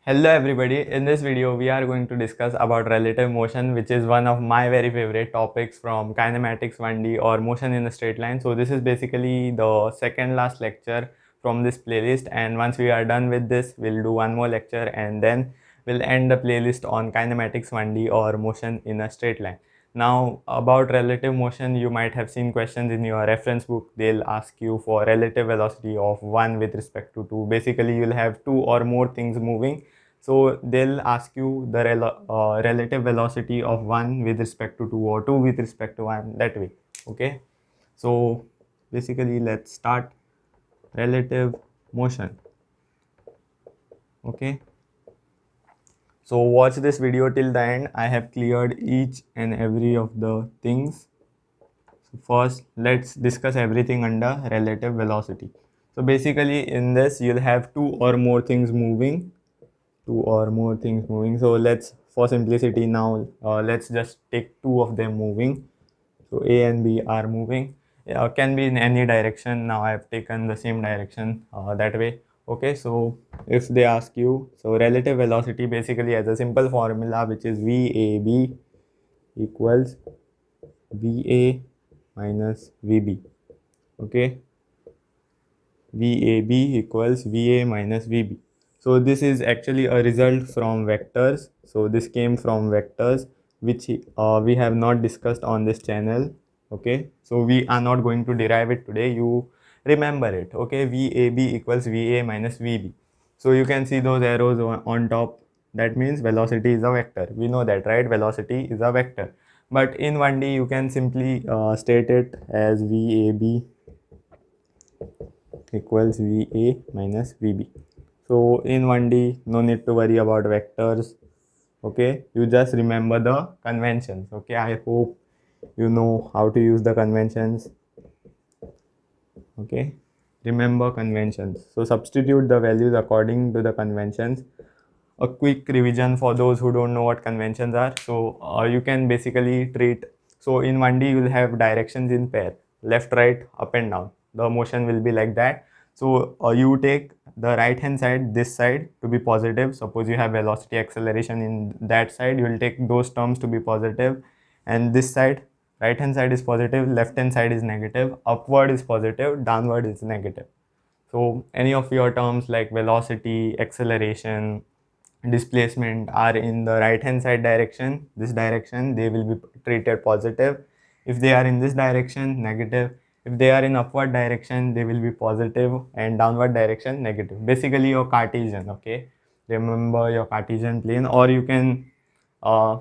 Hello everybody, in this video we are going to discuss about relative motion, which is one of my very favorite topics from kinematics 1D or motion in a straight line. So this is basically the second last lecture from this playlist, and once we are done with this we'll do one more lecture and then we'll end the playlist on kinematics 1D or motion in a straight line. Now about relative motion, you might have seen questions in your reference book. They'll ask you for relative velocity of 1 with respect to 2. Basically you'll have two or more things moving, so they'll ask you the relative velocity of 1 with respect to 2 or 2 with respect to 1, that way. Okay, so basically let's start relative motion. Okay, so watch this video till the end. I have cleared each and every of the things. So first let's discuss everything under relative velocity. So basically in this you'll have two or more things moving, so let's, for simplicity now, let's just take two of them moving. So A and B are moving, can be in any direction. Now I have taken the same direction, that way. Okay, so if they ask you, so relative velocity basically has a simple formula, which is VAB equals VA minus VB. Okay, VAB equals VA minus VB. So this is actually a result from vectors. So this came from vectors, which we have not discussed on this channel. Okay, so we are not going to derive it today. You remember it. Okay, VAB equals VA minus VB. So you can see those arrows on top. That means velocity is a vector. We know that, right? Velocity is a vector. But in 1D, you can simply state it as VAB equals VA minus VB. So in 1D, no need to worry about vectors. Okay, you just remember the conventions. Okay, I hope you know how to use the conventions. Okay, remember conventions. So substitute the values according to the conventions. A quick revision for those who don't know what conventions are. So you can basically treat, so in 1D you will have directions in pair, left, right, up and down. The motion will be like that. So you take the right hand side, this side, to be positive. Suppose you have velocity acceleration in that side, you will take those terms to be positive, and this side, right hand side is positive, left hand side is negative, upward is positive, downward is negative. So any of your terms like velocity, acceleration, displacement are in the right hand side direction, this direction, they will be treated positive. If they are in this direction, negative. If they are in upward direction, they will be positive, and downward direction, negative. Basically your Cartesian. Okay, remember your Cartesian plane, or you can uh,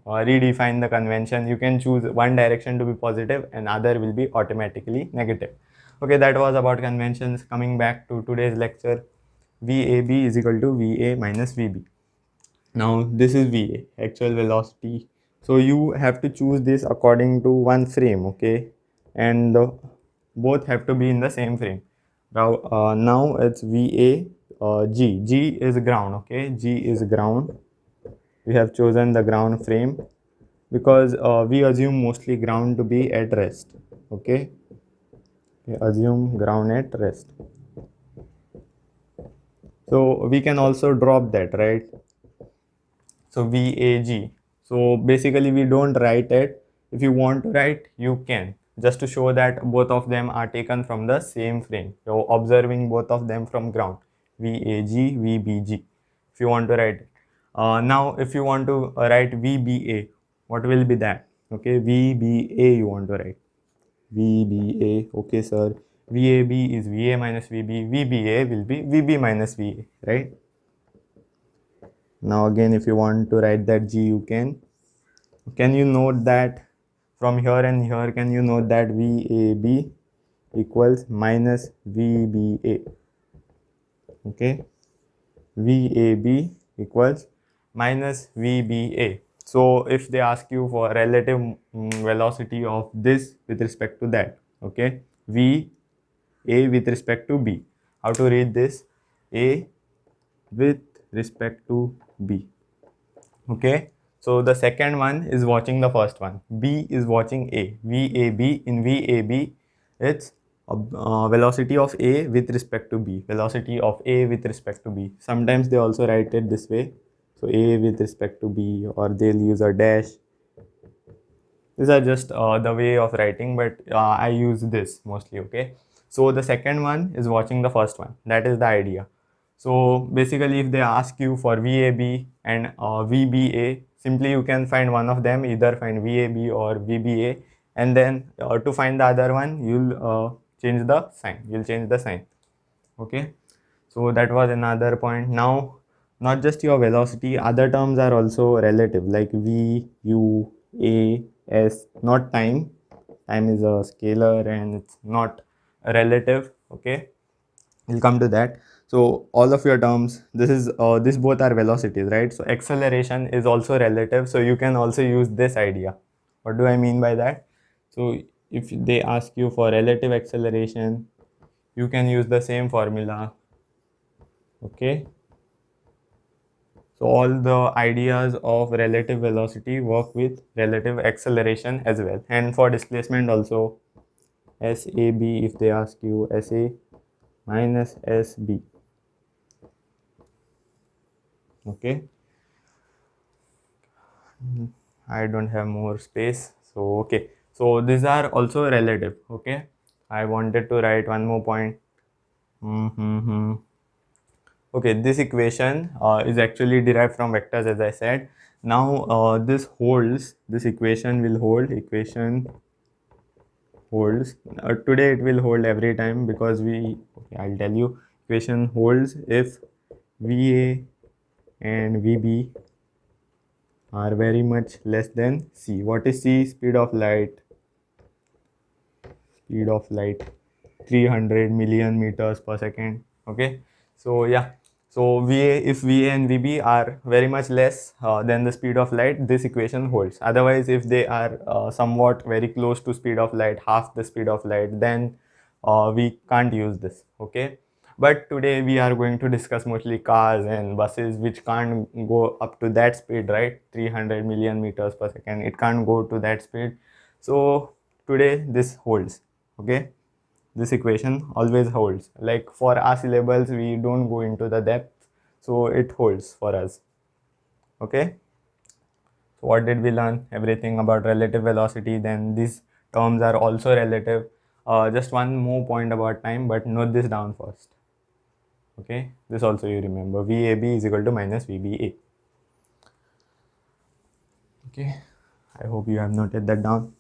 redefine the convention. You can choose one direction to be positive and other will be automatically negative. Okay, that was about conventions. Coming back to today's lecture, VAB is equal to VA minus VB. Now this is VA, actual velocity. So you have to choose this according to one frame. Okay, and both have to be in the same frame. Now it's VA, G. G is ground. Okay, G is ground. We have chosen the ground frame because we assume mostly ground to be at rest. Okay, we assume ground at rest. So we can also drop that, right? So VAG. So basically we don't write it. If you want to write, you can, just to show that both of them are taken from the same frame. So observing both of them from ground, VAG, VBG, if you want to write it. Now if you want to write VBA, what will be that? Okay, VBA you want to write. VBA, okay sir. VAB is VA minus VB. VBA will be VB minus VA, right? Now again, if you want to write that G, you can. Can you note that from here and here, can you note that VAB equals minus VBA? Okay, VAB equals minus VBA. So if they ask you for relative velocity of this with respect to that, okay, VA with respect to B, how to read this? A with respect to B. Okay, so the second one is watching the first one, B is watching A. VAB, in VAB it's velocity of A with respect to B, velocity of A with respect to B. Sometimes they also write it this way, so A with respect to B, or they'll use a dash. These are just the way of writing, but I use this mostly. Okay, so the second one is watching the first one. That is the idea. So basically, if they ask you for VAB and VBA, simply you can find one of them, either find VAB or VBA, and then to find the other one, you'll change the sign. You'll change the sign. Okay, so that was another point. Now, not just your velocity, other terms are also relative, like V, U, A, S, not time. Time is a scalar and it's not relative. Okay, we'll come to that. So all of your terms, this both are velocities, right? So acceleration is also relative, so you can also use this idea. What do I mean by that? So if they ask you for relative acceleration, you can use the same formula. Okay, so all the ideas of relative velocity work with relative acceleration as well. And for displacement also, SAB, if they ask you SA minus SB. Okay, I don't have more space. So okay, so these are also relative. Okay, I wanted to write one more point. Okay, this equation is actually derived from vectors, as I said. Now this holds, this equation will hold, equation holds. Today it will hold every time because okay, I'll tell you, equation holds if VA and VB are very much less than C. What is C? Speed of light. Speed of light, 300 million meters per second. Okay, so yeah, so VA, if VA and VB are very much less than the speed of light, this equation holds. Otherwise, if they are somewhat very close to speed of light, half the speed of light, then we can't use this. Okay, but today we are going to discuss mostly cars and buses which can't go up to that speed, right? 300 million meters per second, it can't go to that speed. So today this holds. Okay, this equation always holds. Like for our syllables, we don't go into the depth, so it holds for us. Okay, so what did we learn? Everything about relative velocity. Then these terms are also relative. Just one more point about time, but note this down first. Okay, this also you remember, VAB is equal to minus VBA. Okay, I hope you have noted that down.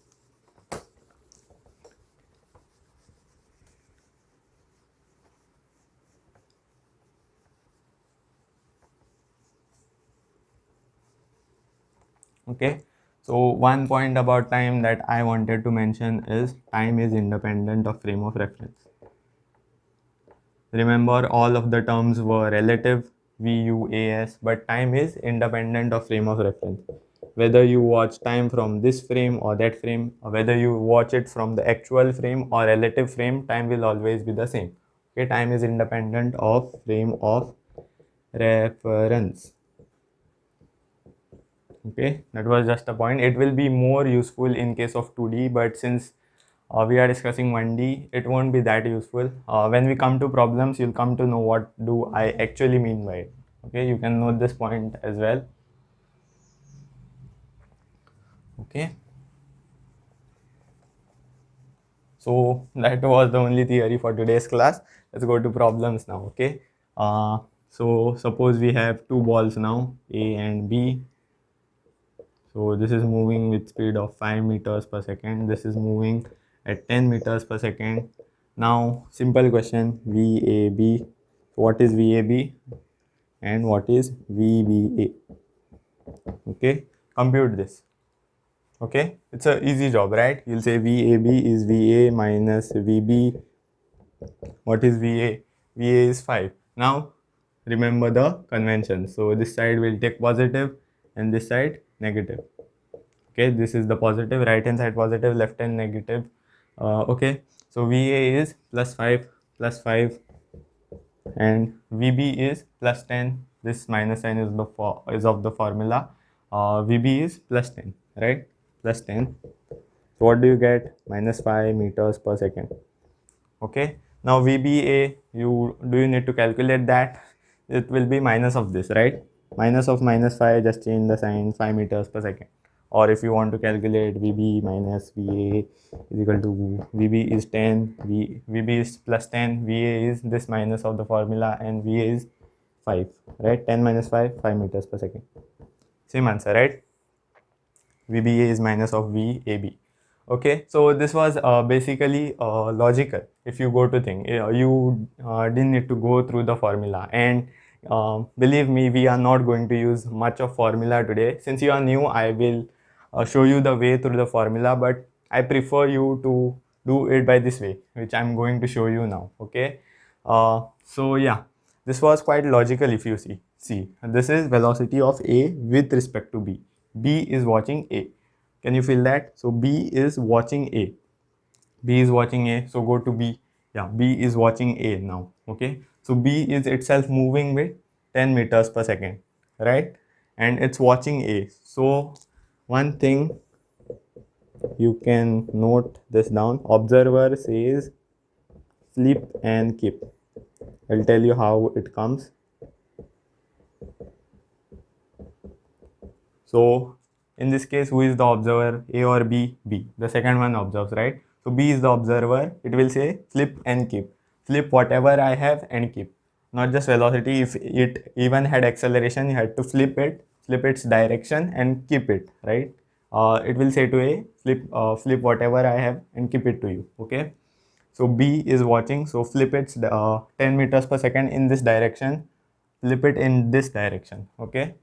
Okay, so one point about time that I wanted to mention is time is independent of frame of reference. Remember, all of the terms were relative, VUAS, but time is independent of frame of reference. Whether you watch time from this frame or that frame, or whether you watch it from the actual frame or relative frame, time will always be the same. Okay, time is independent of frame of reference. Okay, that was just a point. It will be more useful in case of 2D, but since we are discussing 1D, it won't be that useful. When we come to problems, you'll come to know what do I actually mean by it. Okay, you can note this point as well. Okay, so that was the only theory for today's class. Let's go to problems now. Okay, so suppose we have two balls now, A and B. So this is moving with speed of 5 meters per second. This is moving at 10 meters per second. Now, simple question, VAB. What is VAB and what is VBA? Okay, compute this. Okay, it's a easy job, right? You'll say VAB is VA minus VB. What is VA? VA is 5. Now, remember the convention. So this side will take positive and this side negative. Okay, this is the positive, right hand side positive, left hand negative. Okay, so VA is plus 5 and VB is plus 10. This minus sign is of the formula. VB is plus 10, right? Plus 10. So what do you get? Minus 5 meters per second. Okay, now VBA, you need to calculate that. It will be minus of this, right? Minus of minus 5, just change the sign, 5 meters per second. Or if you want to calculate VB minus VA is equal to VB is 10, VB is plus 10, VA is this minus of the formula, and VA is 5, right? 10 minus 5, 5 meters per second. Same answer, right? VBA is minus of VAB. Okay, so this was basically logical. If you go to think, you didn't need to go through the formula. And believe me, we are not going to use much of formula today. Since you are new, I will show you the way through the formula, but I prefer you to do it by this way, which I'm going to show you now. Okay, so yeah, this was quite logical. If you see, this is velocity of A with respect to B. B is watching A. Can you feel that? So B is watching A. B is watching A. So go to B. Yeah, B is watching A now. Okay. So B is itself moving with 10 meters per second, right? And it's watching A. So one thing you can note this down. Observer says flip and keep. I'll tell you how it comes. So in this case, who is the observer, A or B? B. The second one observes, right? So B is the observer. It will say flip and keep. Flip whatever I have and keep. Not just velocity. If it even had acceleration, you had to flip its direction and keep it, right? It will say to A, flip whatever I have and keep it to you. Okay. So B is watching. So flip its 10 meters per second in this direction. Flip it in this direction. Okay.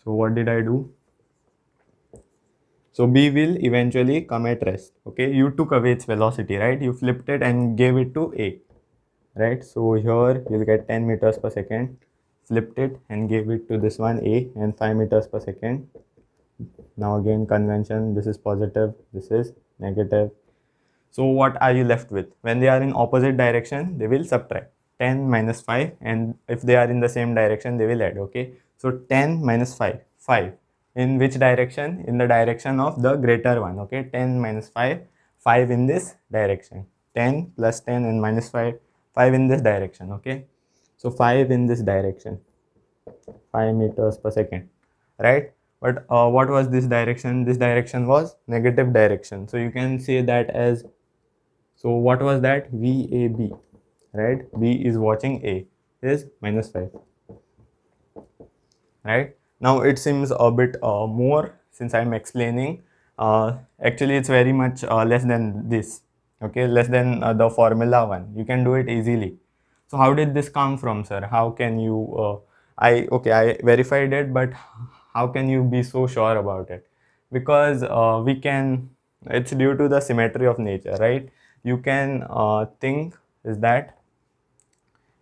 So what did I do? So B will eventually come at rest. Okay, you took away its velocity, right? You flipped it and gave it to A, right? So here you'll get 10 meters per second, flipped it and gave it to this one A and 5 meters per second. Now again convention, this is positive, this is negative. So what are you left with? When they are in opposite direction, they will subtract 10 minus 5, and if they are in the same direction, they will add. Okay, so 10 minus 5, 5. In which direction? In the direction of the greater one. Okay, 10 minus 5, 5 in this direction. 10 plus 10 and minus 5, 5 in this direction. Okay, so 5 in this direction, 5 meters per second, right? But what was this direction? This direction was negative direction. So you can say that as, so what was that? VAB, right? B is watching A is minus 5, right? Now it seems a bit more since I'm explaining. Actually, it's very much less than this, okay? Less than the formula one. You can do it easily. So how did this come from, sir? How can you, I verified it, but how can you be so sure about it? Because it's due to the symmetry of nature, right? You can think is that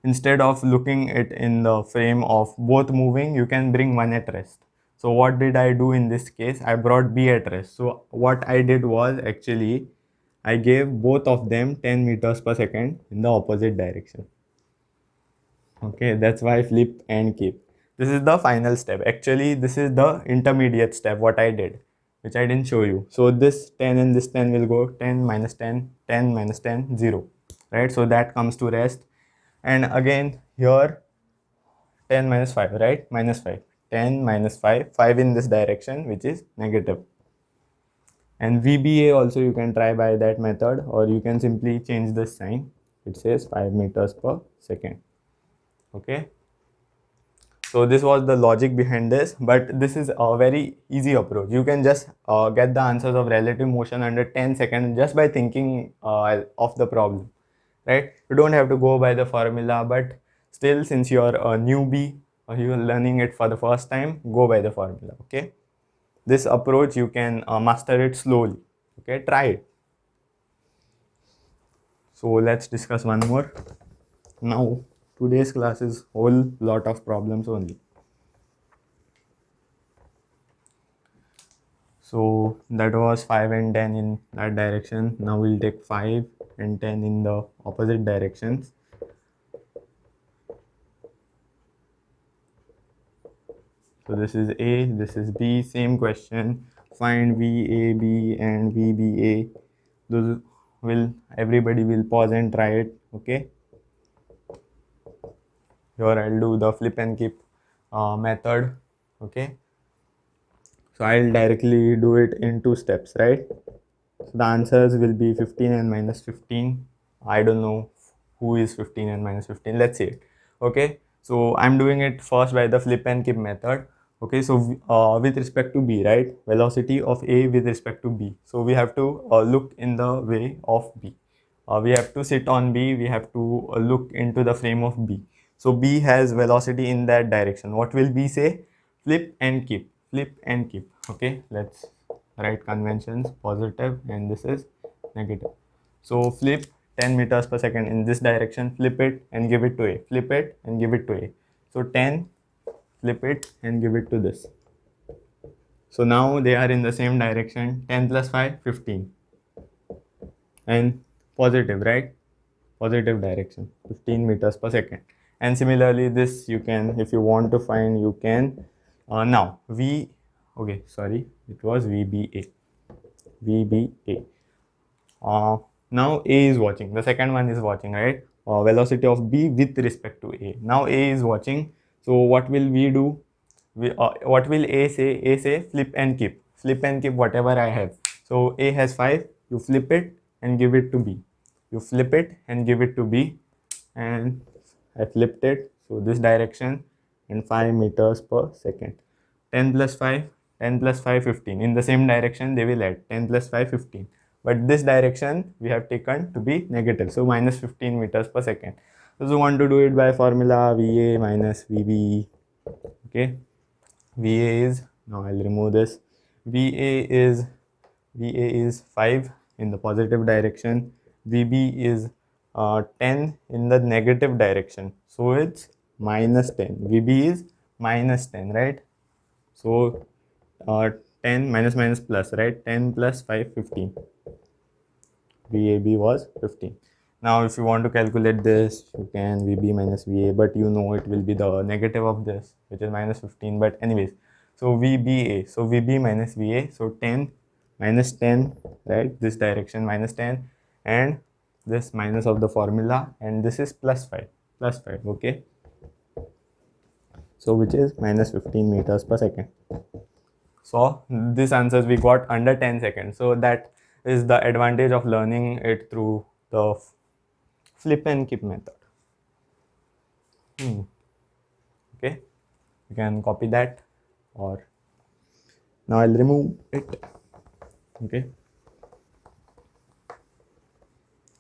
instead of looking it in the frame of both moving, you can bring one at rest. So what did I do in this case? I brought B at rest. So what I did was actually I gave both of them 10 meters per second in the opposite direction. Okay, that's why flip and keep. This is the final step. Actually, this is the intermediate step, what I did, which I didn't show you. So this 10 and this 10 will go 10 minus 10, 10 minus 10, 0. Right? So that comes to rest. And again, here 10 minus 5, right? Minus 5. 10 minus 5, 5 in this direction, which is negative. And VBA also you can try by that method, or you can simply change the sign. It says 5 meters per second. Okay. So this was the logic behind this, but this is a very easy approach. You can just get the answers of relative motion under 10 seconds just by thinking of the problem, right? You don't have to go by the formula, but still, since you're a newbie or you're learning it for the first time, go by the formula, okay? This approach, you can master it slowly, okay? Try it. So let's discuss one more. Now, today's class is whole lot of problems only. So that was 5 and 10 in that direction. Now we'll take 5 and 10 in the opposite directions. So this is A, this is B, same question. Find VAB and VBA. Those everybody will pause and try it. Okay, here I'll do the flip and keep method. Okay, so I'll directly do it in 2 steps, right? So the answers will be 15 and minus 15. I don't know who is 15 and minus 15. Let's see it. Okay, so I'm doing it first by the flip and keep method. Okay, so with respect to B, right? Velocity of A with respect to B. So we have to look in the way of B. We have to sit on B. We have to look into the frame of B. So B has velocity in that direction. What will B say? Flip and keep. Flip and keep. Okay, let's write conventions positive and this is negative. So flip 10 meters per second in this direction, flip it and give it to A. Flip it and give it to A. So 10, flip it and give it to this. So now they are in the same direction. 10 plus 5, 15. And positive, right? Positive direction, 15 meters per second. And similarly, this you can, if you want to find, you can. Now, okay, sorry, it was VBA. VBA. Now A is watching. The second one is watching, right? Velocity of B with respect to A. Now A is watching. So what will we do? What will A say? A say flip and keep. Flip and keep whatever I have. So A has 5. You flip it and give it to B. You flip it and give it to B. And I flipped it. So this direction and 5 meters per second. 10 plus 5, 10 plus 5, 15. In the same direction, they will add 10 plus 5, 15. But this direction we have taken to be negative. So minus 15 meters per second. So you want to do it by formula VA minus VB. Okay. VA is, now I'll remove this. VA is 5 in the positive direction. VB is 10 in the negative direction. So it's minus 10. VB is minus 10, right? So 10 minus minus plus, right? 10 plus 5, 15. VAB was 15. Now if you want to calculate this, you can VB minus VA, but you know it will be the negative of this, which is minus 15. But anyways, so VBA, so VB minus VA, so 10 minus 10, right? This direction minus 10 and this minus of the formula, and this is plus 5, okay? So which is minus 15 meters per second. So this answers we got under 10 seconds. So that is the advantage of learning it through the flip and keep method. Okay, you can copy that, or now I'll remove it. Okay,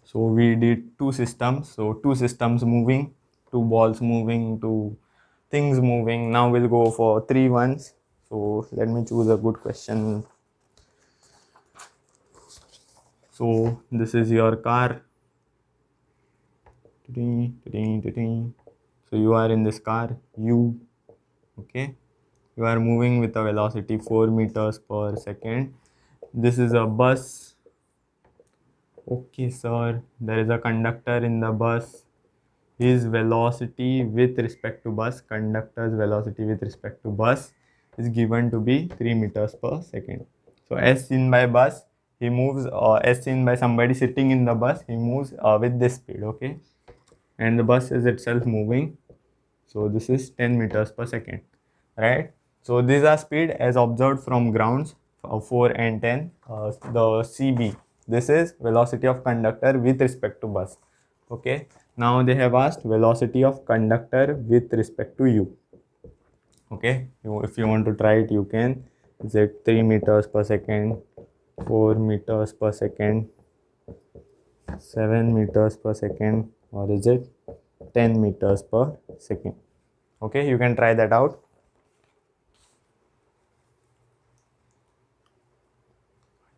so we did 2 systems. So 2 systems moving, 2 balls moving, 2 things moving. Now we'll go for 3 ones. So let me choose a good question. So this is your car. So you are in this car, okay, you are moving with a velocity 4 meters per second. This is a bus. Okay sir, there is a conductor in the bus. His velocity with respect to bus, conductor's velocity with respect to bus is given to be 3 meters per second. So as seen by bus, he moves, as seen by somebody sitting in the bus, he moves with this speed, okay? And the bus is itself moving. So this is 10 meters per second, right? So these are speed as observed from grounds 4 and 10. The CB, this is velocity of conductor with respect to bus. Okay, now they have asked velocity of conductor with respect to you. Okay, if you want to try it, you can. Is it 3 meters per second, 4 meters per second, 7 meters per second, or is it 10 meters per second? Okay, you can try that out.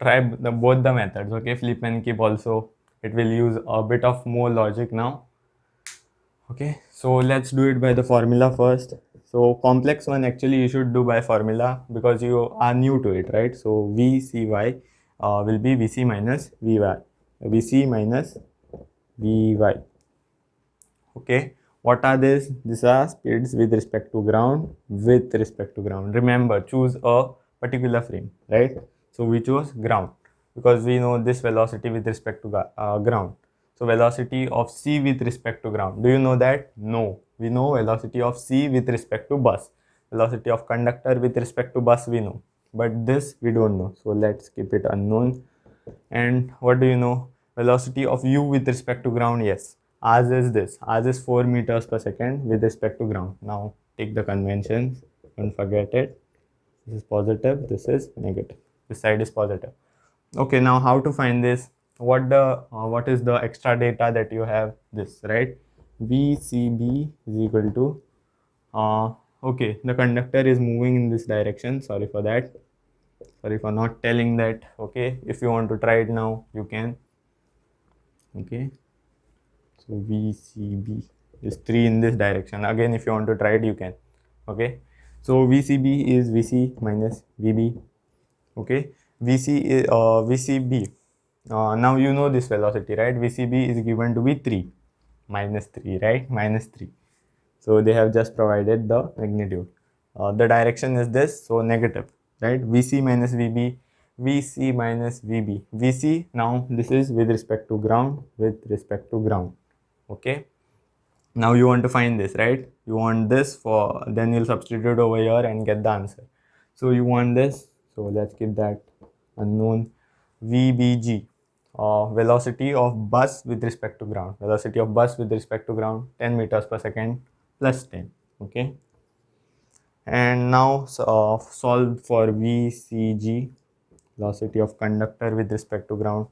Try both the methods. Okay, flip and keep also. It will use a bit of more logic now. Okay, so let's do it by the formula first. So complex one actually you should do by formula because you are new to it, right? So VCY will be VC minus VY. VC minus VY. Okay, what are these? These are speeds with respect to ground, with respect to ground. Remember, choose a particular frame, right? So we chose ground. because we know this velocity with respect to ground. So velocity of c with respect to ground, do you know that? No, we know velocity of c with respect to bus. Velocity of conductor with respect to bus we know, but this we don't know, so let's keep it unknown. And what do you know? Velocity of u with respect to ground, yes, ours is this, ours is 4 meters per second with respect to ground. Now take the conventions, don't forget it. This is positive, this is negative, this side is positive. Okay, now how to find this? What is the extra data that you have? This, right? VCB is equal to okay, the conductor is moving in this direction. Sorry for that, sorry for not telling that. Okay, if you want to try it now you can. Okay, so VCB is 3 in this direction. Again, if you want to try it you can. Okay, so VCB is VC minus VB. Okay, VCB, now you know this velocity, right? VCB is given to be 3 minus 3, right? Minus 3. So they have just provided the magnitude. The direction is this, so negative, right? VC minus VB, VC minus VB. VC, now this is with respect to ground, with respect to ground. Okay, now you want to find this, right? You want this, for then you'll substitute over here and get the answer. So you want this, so let's keep that unknown. VBG, velocity of bus with respect to ground. Velocity of bus with respect to ground, 10 meters per second plus 10. Okay, and now solve for VCG, velocity of conductor with respect to ground,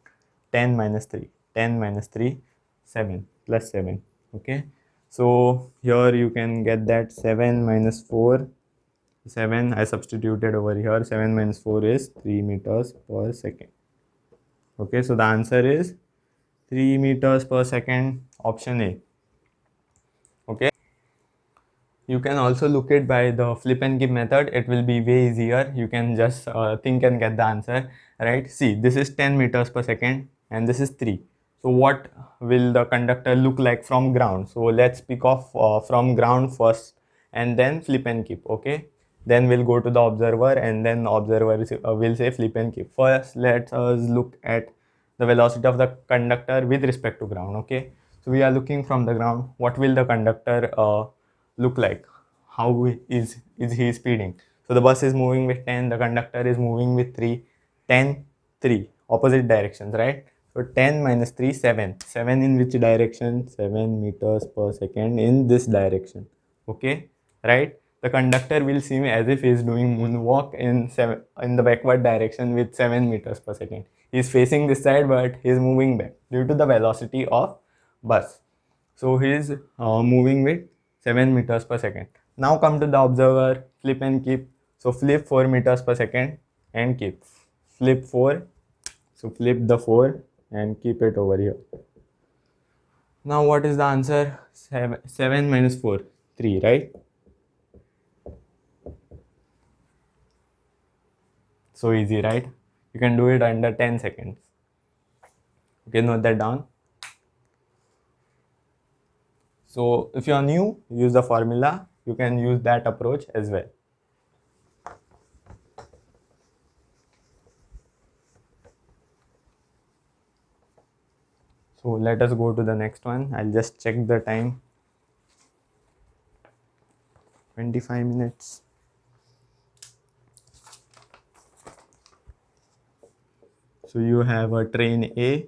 10 minus 3, 10 minus 3, 7 plus 7. Okay, so here you can get that 7 minus 4, 7 I substituted over here, 7 minus 4 is 3 meters per second. Okay, so the answer is 3 meters per second, option A. Okay, you can also look it by the flip and keep method. It will be way easier. You can just think and get the answer, right? See, this is 10 meters per second and this is 3. So what will the conductor look like from ground? So let's pick off from ground first and then flip and keep. Okay, then we'll go to the observer and then observer will say flip and keep. First, let us look at the velocity of the conductor with respect to ground. Okay, so we are looking from the ground. What will the conductor look like? How is he speeding? So the bus is moving with 10, the conductor is moving with 3. 10, 3, opposite directions, right? So 10 minus 3, 7. 7 in which direction? 7 meters per second in this direction. Okay, right? The conductor will seem as if he is doing moonwalk in the backward direction with 7 meters per second. He is facing this side, but he is moving back due to the velocity of bus. So he is moving with 7 meters per second. Now come to the observer, flip and keep. So flip 4 meters per second and keep. Flip 4. So flip the 4 and keep it over here. Now what is the answer? 7 minus 4, 3, right? So easy, right? You can do it under 10 seconds. Okay, note that down. So if you are new, use the formula. You can use that approach as well. So let us go to the next one. I'll just check the time. 25 minutes. So you have a train A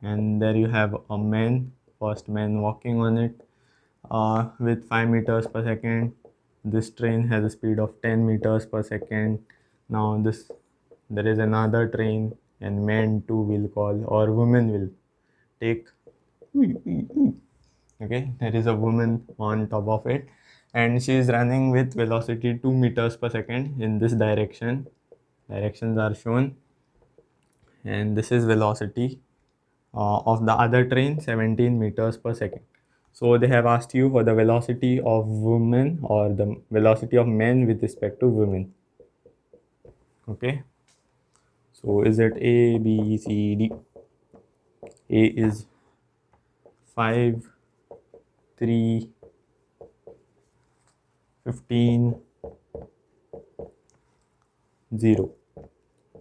and there you have a man, first man walking on it with 5 meters per second. This train has a speed of 10 meters per second. Now there is another train and man too will call, or woman will take. Okay, there is a woman on top of it and she is running with velocity 2 meters per second in this direction. Directions are shown and this is velocity of the other train, 17 meters per second. So they have asked you for the velocity of women or the velocity of men with respect to women. Okay, so is it A, B, C, D? A is 5, 3, 15, 0.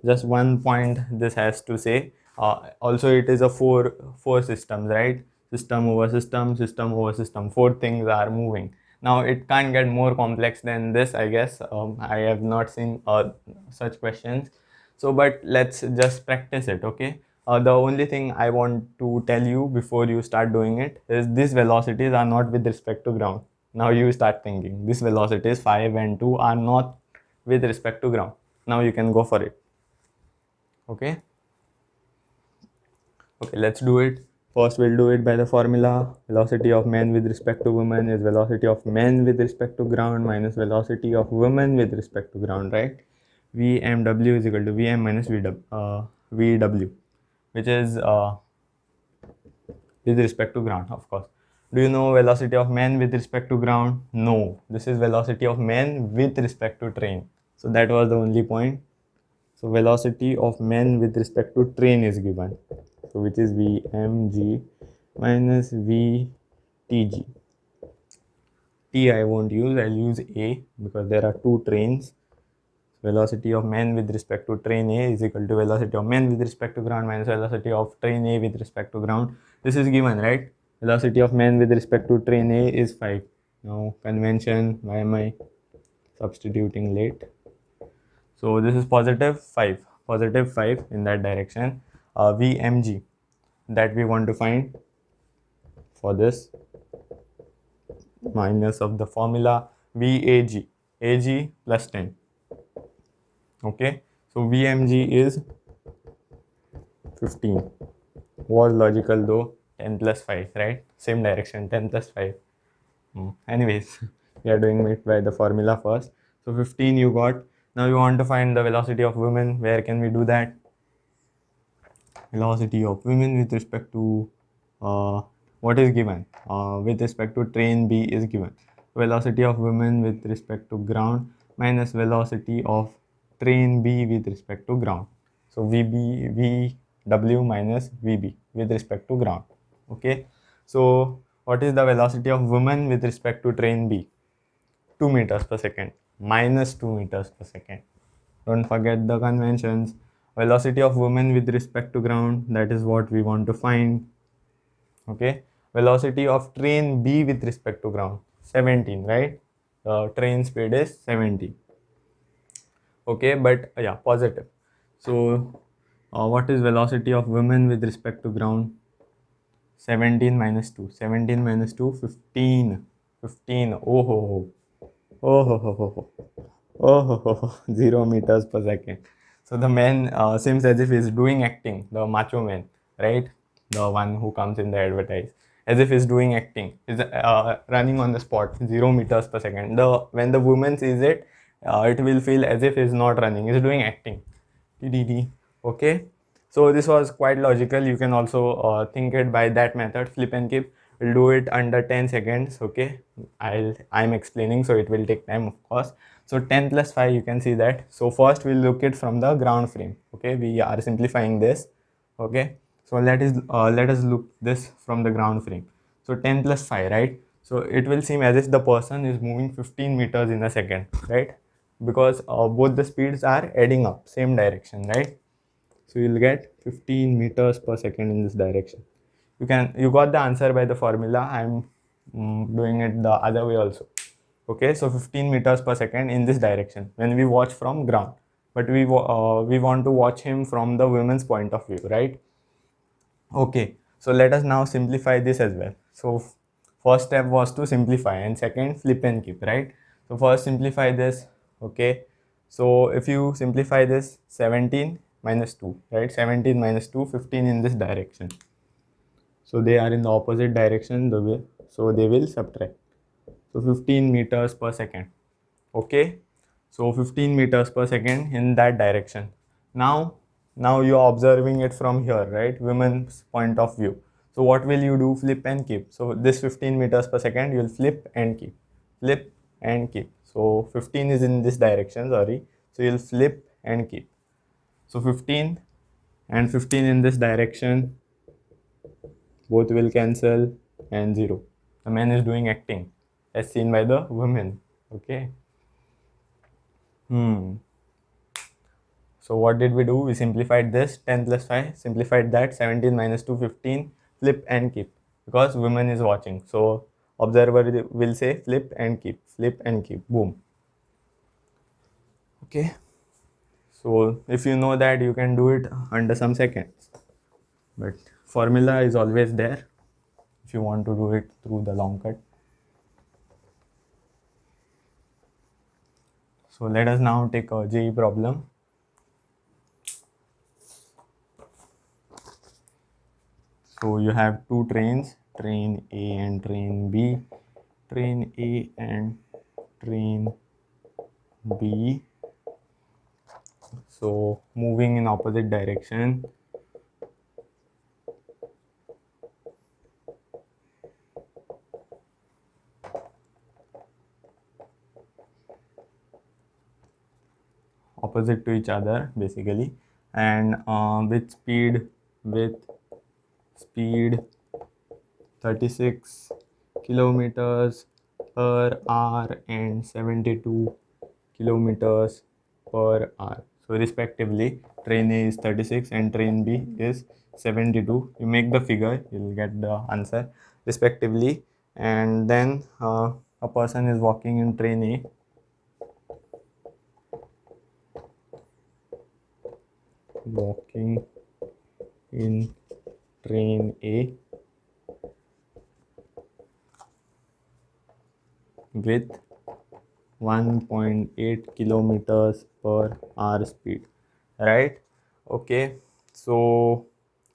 just one point this has to say. Also, it is a four systems, right? System over system, system over system. Four things are moving. Now it can't get more complex than this, I guess. I have not seen such questions. So, but let's just practice it, okay? The only thing I want to tell you before you start doing it is these velocities are not with respect to ground. Now you start thinking these velocities 5 and 2 are not with respect to ground. Now you can go for it. Okay. Okay, let's do it. First, we'll do it by the formula. Velocity of men with respect to women is velocity of men with respect to ground minus velocity of women with respect to ground, right? Vmw is equal to Vm minus Vw, which is with respect to ground, of course. Do you know velocity of men with respect to ground? No. This is velocity of men with respect to train. So that was the only point. So velocity of men with respect to train is given. So which is Vmg minus Vtg. T I won't use, I'll use A because there are two trains. Velocity of men with respect to train A is equal to velocity of men with respect to ground minus velocity of train A with respect to ground. This is given, right? Velocity of men with respect to train A is 5. Now convention, why am I substituting late? So this is positive 5 in that direction. Vmg that we want to find for this minus of the formula Vag, Ag plus 10. Okay, so Vmg is 15. Was logical though. 10 plus 5, right? Same direction, 10 plus 5. Anyways, we are doing it by the formula first. So 15 you got. Now you want to find the velocity of women. Where can we do that? Velocity of women with respect to what is given? With respect to train B is given. Velocity of women with respect to ground minus velocity of train B with respect to ground. So Vw minus Vb with respect to ground. Okay. So what is the velocity of women with respect to train B? 2 meters per second minus 2 meters per second. Don't forget the conventions. Velocity of women with respect to ground, that is what we want to find. Okay. Velocity of train B with respect to ground, 17, right? The train speed is 17. Okay, but yeah, positive. So what is velocity of women with respect to ground? 17 minus 2. 17 minus 2, 15. 15. Oh ho ho. Oh ho ho ho ho. Oh ho ho ho. 0 meters per second. So the man seems as if he's doing acting, the macho man, right? The one who comes in the advertise. As if he's doing acting. He's running on the spot, 0 meters per second. When the woman sees it, it will feel as if he's not running, he's doing acting. TDD. Okay. So this was quite logical. You can also think it by that method, flip and keep. We'll do it under 10 seconds. Okay. I'm explaining, so it will take time, of course. So 10 plus 5, you can see that. So first we'll look it from the ground frame. Okay. We are simplifying this. Okay. So let us look this from the ground frame. So 10 plus 5, right? So it will seem as if the person is moving 15 meters in a second, right? Because both the speeds are adding up, same direction, right? So you'll get 15 meters per second in this direction. You got the answer by the formula. I'm doing it the other way also. Okay, so 15 meters per second in this direction when we watch from ground, but we want to watch him from the women's point of view, right? Okay, so let us now simplify this as well. So first step was to simplify, and second flip and keep, right? So first simplify this. Okay, so if you simplify this, 17 minus 2, right? 17 minus 2, 15 in this direction. So they are in the opposite direction, so they will subtract. So 15 meters per second. Okay, so 15 meters per second in that direction. Now you are observing it from here, right? Women's point of view. So what will you do? Flip and keep. So this 15 meters per second, you will flip and keep, flip and keep. So 15 is in this direction, sorry. So you'll flip and keep. So 15 and 15 in this direction, both will cancel and 0. The man is doing acting as seen by the women. Okay. So So what did we do? We simplified this, 10 plus 5, simplified that, 17 minus 2, 15, flip and keep, because woman is watching. So observer will say flip and keep, flip and keep, boom. Okay. So if you know that, you can do it under some seconds. But formula is always there if you want to do it through the long cut. So let us now take a JEE problem. So you have two trains, train A and train B, train A and train B. So moving in opposite direction. Opposite to each other basically, and with speed 36 kilometers per hour and 72 kilometers per hour. So respectively, train A is 36 and train B is 72. You make the figure, you'll get the answer respectively. And then a person is walking in train A. Walking in train A with 1.8 kilometers per hour speed, right? Okay, so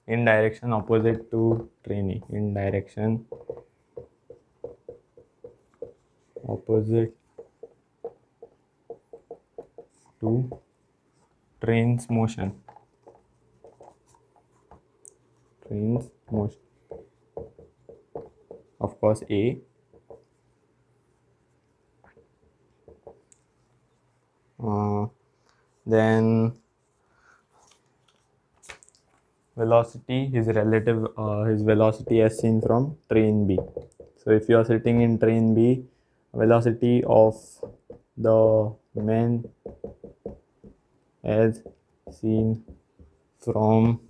in direction opposite to train A, in direction opposite to train's motion, of course A. Then velocity, his velocity as seen from train B. So if you are sitting in train B, velocity of the man as seen from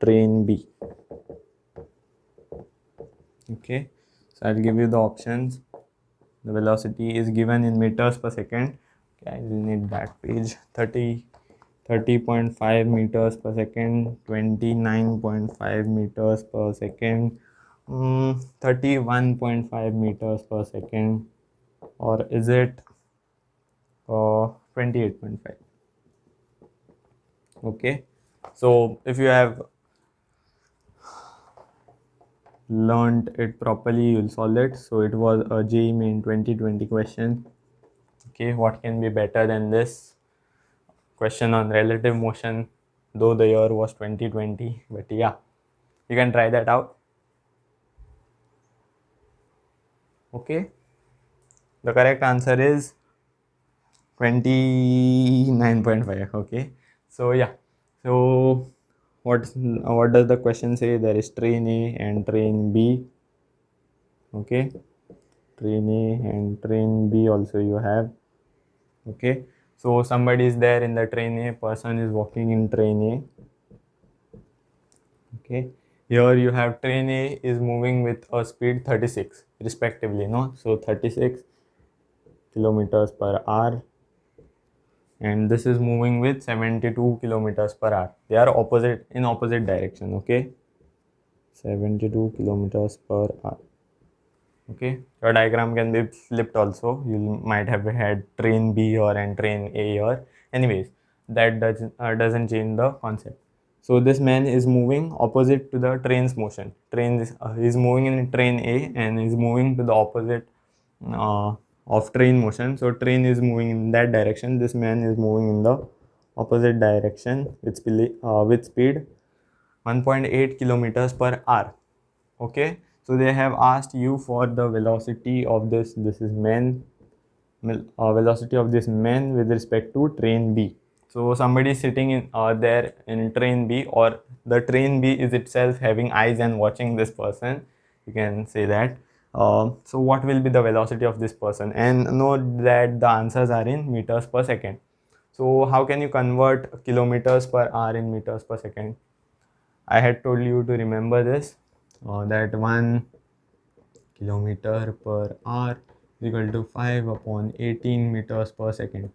train B. Okay, so I'll give you the options. The velocity is given in meters per second. Okay, I will need that page. 30.5 meters per second, 29.5 meters per second, 31.5 meters per second, or is it 28.5? Okay, so if you have learned it properly, you'll solve it. So it was a JEE Main 2020 question. Okay, what can be better than this question on relative motion, though the year was 2020, but yeah, you can try that out. Okay, the correct answer is 29.5. Okay, so yeah, so what does the question say? There is train A and train B. Okay, train A and train B also you have. Okay, so somebody is there in the train A, person is walking in train A. Okay, here you have train A is moving with a speed 36 respectively, no? So 36 kilometers per hour, and this is moving with 72 kilometers per hour. They are in opposite direction. Okay, 72 kilometers per hour. Okay, your diagram can be flipped also. You might have had train B here and train A here. Anyways, that doesn't change the concept. So this man is moving opposite to the train's motion. Train is moving in train A and is moving to the opposite of train motion. So train is moving in that direction. This man is moving in the opposite direction with speed 1.8 kilometers per hour. Okay, so they have asked you for the velocity of this is man, velocity of this man with respect to train B. So somebody is sitting in there in train B, or the train B is itself having eyes and watching this person, you can say that. So what will be the velocity of this person? And note that the answers are in meters per second. So how can you convert kilometers per hour in meters per second? I had told you to remember this, that 1 kilometer per hour is equal to 5 upon 18 meters per second.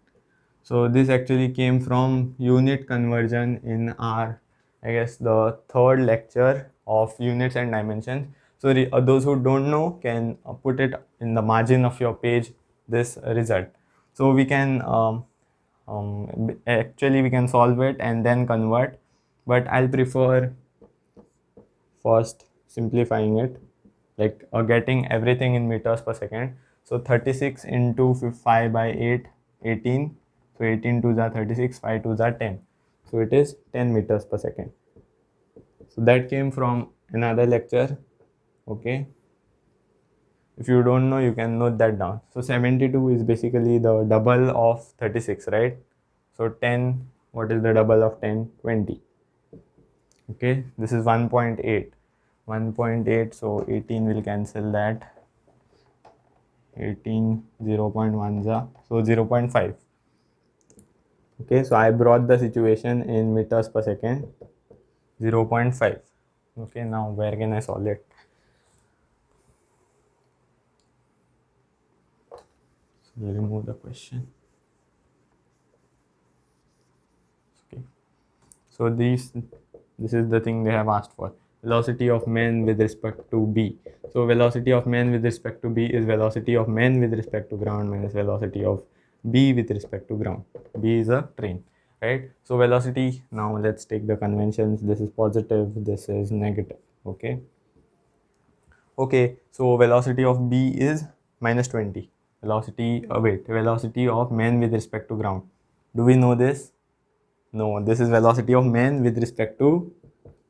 So this actually came from unit conversion in our, I guess, the third lecture of units and dimensions. So those who don't know can put it in the margin of your page, this result. So we can actually we can solve it and then convert, but I'll prefer first simplifying it, like getting everything in meters per second. So 36 into 5 by 8, 18. So 18 2s are 36, 5 2s are 10. So it is 10 meters per second. So that came from another lecture. Okay. If you don't know, you can note that down. So 72 is basically the double of 36, right? So 10, what is the double of 10? 20. Okay, this is 1.8. 1.8, so 18 will cancel that. 18, 0.1, so 0.5. Okay, so I brought the situation in meters per second, 0.5. Okay, now where can I solve it? So we'll remove the question. Okay, so this is the thing they have asked for. Velocity of men with respect to b. So velocity of men with respect to b is velocity of men with respect to ground minus velocity of b with respect to ground. B is a train, right? So velocity, now let's take the conventions. This is positive, this is negative. Okay, so velocity of b is minus 20. Velocity of men with respect to ground. Do we know this? No, this is velocity of men with respect to,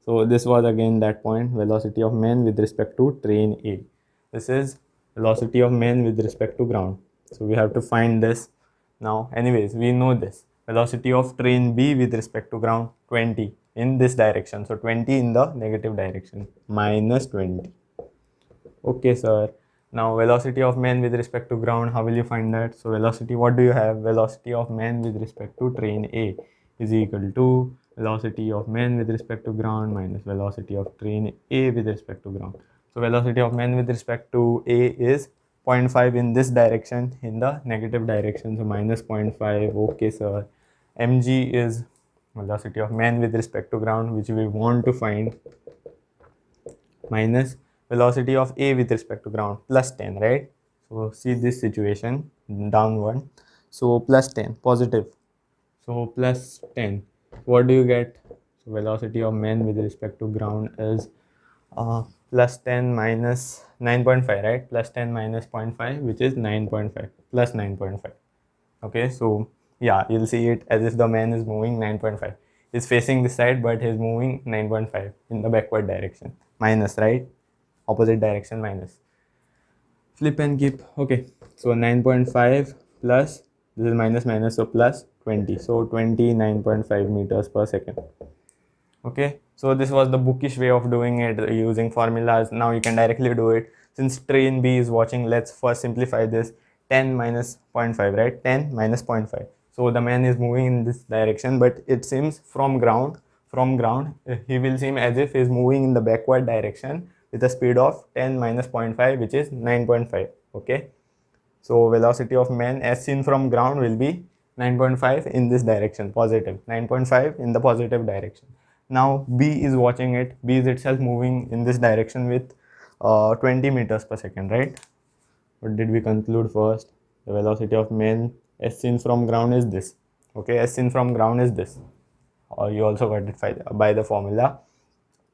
so this was again that point, velocity of men with respect to train A. This is velocity of men with respect to ground. So we have to find this now. Anyways, we know this. Velocity of train B with respect to ground, 20 in this direction. So 20 in the negative direction, minus 20. Okay, sir. Now velocity of men with respect to ground, how will you find that? So velocity, what do you have? Velocity of men with respect to train A is equal to velocity of men with respect to ground minus velocity of train A with respect to ground. So velocity of men with respect to A is 0.5 in this direction, in the negative direction, so minus 0.5. Okay, sir. Mg is velocity of men with respect to ground, which we want to find, minus velocity of A with respect to ground, plus 10, right? So see this situation, downward. So plus 10, positive. So plus 10. What do you get? So velocity of men with respect to ground is plus 10 minus 9.5, right? Plus 10 minus 0.5, which is 9.5, plus 9.5. Okay, so yeah, you'll see it as if the man is moving 9.5. He's facing this side, but he's moving 9.5 in the backward direction. Minus, right? Opposite direction, minus. Flip and keep. Okay, so 9.5 plus, this is minus minus, so plus 20. So 29.5 meters per second. Okay, so this was the bookish way of doing it using formulas. Now you can directly do it. Since train B is watching, let's first simplify this. 10 minus 0.5, right? 10 minus 0.5. So the man is moving in this direction, but it seems from ground, he will seem as if he is moving in the backward direction with a speed of 10 minus 0.5, which is 9.5. Okay, so velocity of man as seen from ground will be 9.5 in this direction, positive, 9.5 in the positive direction. Now B is watching it. B is itself moving in this direction with 20 meters per second, right? What did we conclude first? The velocity of man as seen from ground is this. Okay, as seen from ground is this. Or you also got it by the formula.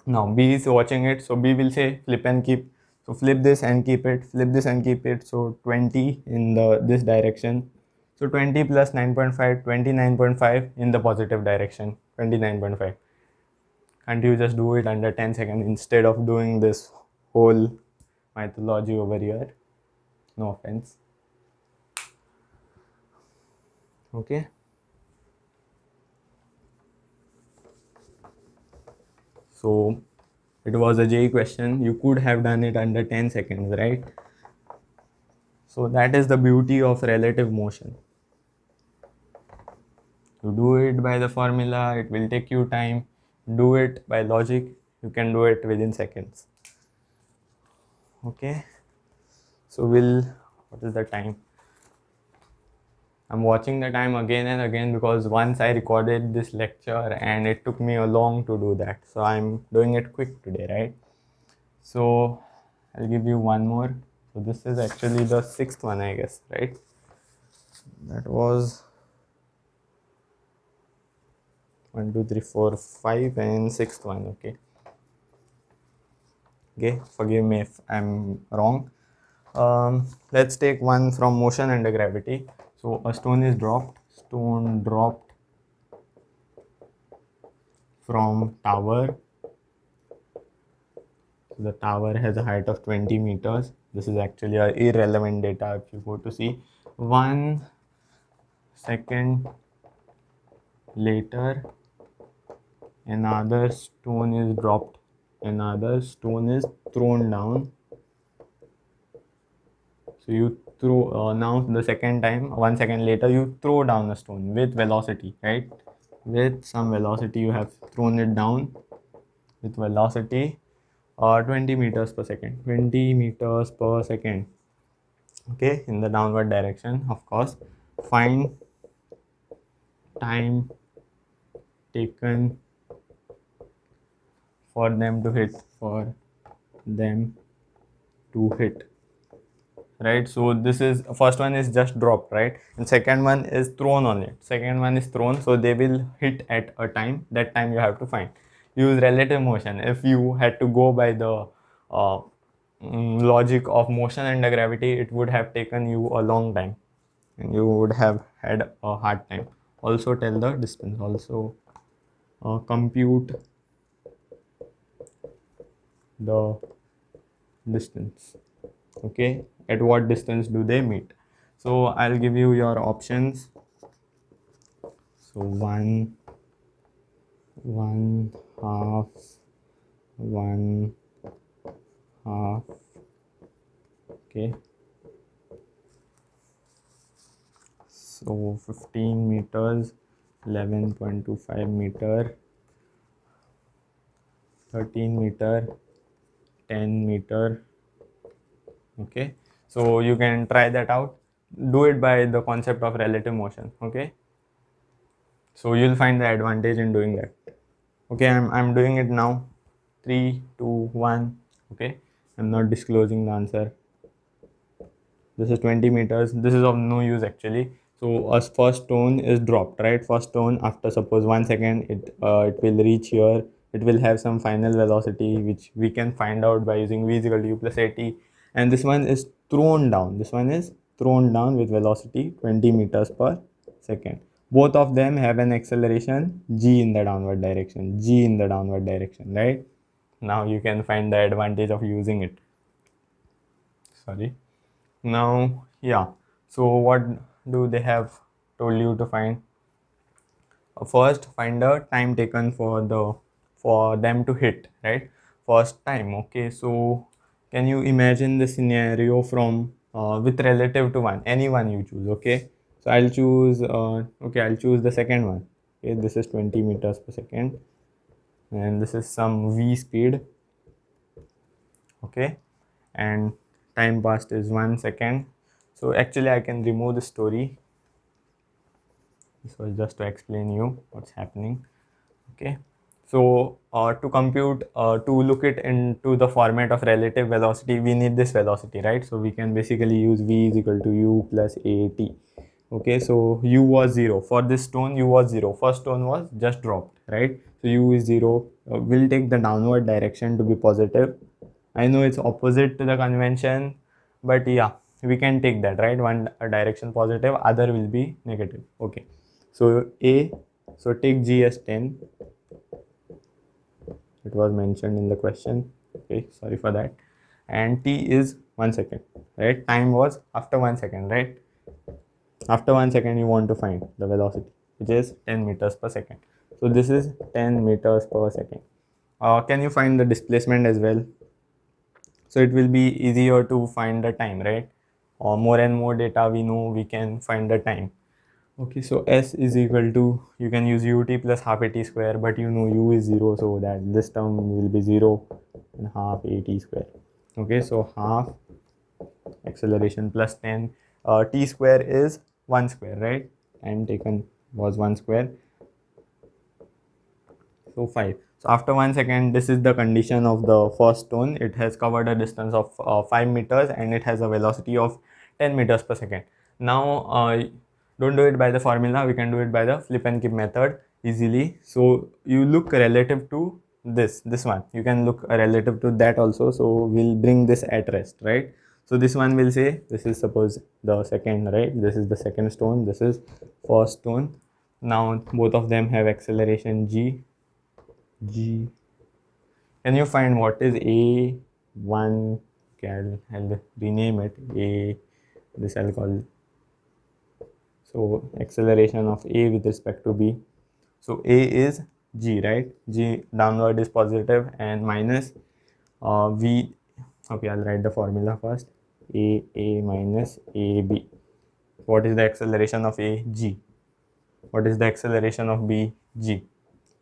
Now B is watching it, so B will say flip and keep. So flip this and keep it, flip this and keep it. So 20 in this direction. So 20 plus 9.5, 29.5 in the positive direction, 29.5. Can't you just do it under 10 seconds instead of doing this whole mythology over here? No offense. Okay. So it was a JEE question. You could have done it under 10 seconds, right? So that is the beauty of relative motion. You do it by the formula, it will take you time. Do it by logic, you can do it within seconds. Okay, so what is the time? I'm watching the time again and again because once I recorded this lecture and it took me a long to do that. So I'm doing it quick today, right? So I'll give you one more. So this is actually the sixth one, I guess, right? That was 1, 2, 3, 4, 5 and sixth one. Okay. Okay, forgive me if I'm wrong. Let's take one from motion under gravity. So a stone is dropped. Stone dropped from tower. So the tower has a height of 20 meters. This is actually a irrelevant data if you go to see. 1 second later, another stone is dropped. Another stone is thrown down. So you throw now the second time, 1 second later, you throw down a stone with velocity, right? With some velocity, you have thrown it down with velocity 20 meters per second. 20 meters per second. Okay, in the downward direction, of course. Find time taken for them to hit. For them to hit. Right, so this is first one is just dropped, right, and second one is thrown on it. Second one is thrown, so they will hit at a time. That time you have to find. Use relative motion. If you had to go by the logic of motion under gravity, it would have taken you a long time and you would have had a hard time. Also tell the distance. Also compute the distance. Okay, at what distance do they meet? So I'll give you your options. So one half, 1/2. Okay, so 15 meters, 11.25 meter, 13 meter, 10 meter. Okay, so you can try that out. Do it by the concept of relative motion. Okay, so you'll find the advantage in doing that. Okay, I'm doing it now. 3, 2, 1. Okay, I'm not disclosing the answer. This is 20 meters. This is of no use actually. So a first stone is dropped, right? First stone, after suppose 1 second, it will reach here. It will have some final velocity which we can find out by using v is equal to u plus at. And this one is thrown down. This one is thrown down with velocity 20 meters per second. Both of them have an acceleration g in the downward direction. G in the downward direction, right? Now you can find the advantage of using it. Sorry. Now, yeah, so what do they have told you to find? First, find the time taken for them to hit, right? First time. Okay, so can you imagine the scenario from with relative to one, any one you choose? Okay, so I'll choose I'll choose the second one. Okay, this is 20 meters per second and this is some v speed. Okay, and time passed is 1 second. So actually I can remove the story. This was just to explain you what's happening. Okay, so to look it into the format of relative velocity, we need this velocity, right? So we can basically use v is equal to u plus at. Okay, so u was 0 for this stone. U was 0. First stone was just dropped, right? So u is 0. We'll take the downward direction to be positive. I know it's opposite to the convention, but yeah, we can take that, right? One direction positive, other will be negative. Okay, so so take g as 10. It was mentioned in the question. Okay, sorry for that. And t is 1 second, right? Time was after 1 second, right? After 1 second you want to find the velocity, which is 10 meters per second. So this is 10 meters per second. Can you find the displacement as well? So it will be easier to find the time, right? Or more and more data we know, we can find the time. Okay, so s is equal to, you can use ut plus half at square, but you know u is 0, so that this term will be 0 and half at square. Okay, so half acceleration plus 10, t square is 1 square, right? Time taken was 1 square, so 5. So after 1 second, this is the condition of the first stone. It has covered a distance of 5 meters and it has a velocity of 10 meters per second. Now don't do it by the formula, we can do it by the flip and keep method easily. So you look relative to this one, you can look relative to that also. So we'll bring this at rest, right? So this one will say, this is suppose the second, right? This is the second stone, this is first stone. Now both of them have acceleration g. Can you find what is a1? Okay, I'll rename it a, this I'll call, so acceleration of a with respect to b. So a is g, right? G downward is positive and minus v. Okay, I'll write the formula first. A minus ab. What is the acceleration of a? G. What is the acceleration of b? G.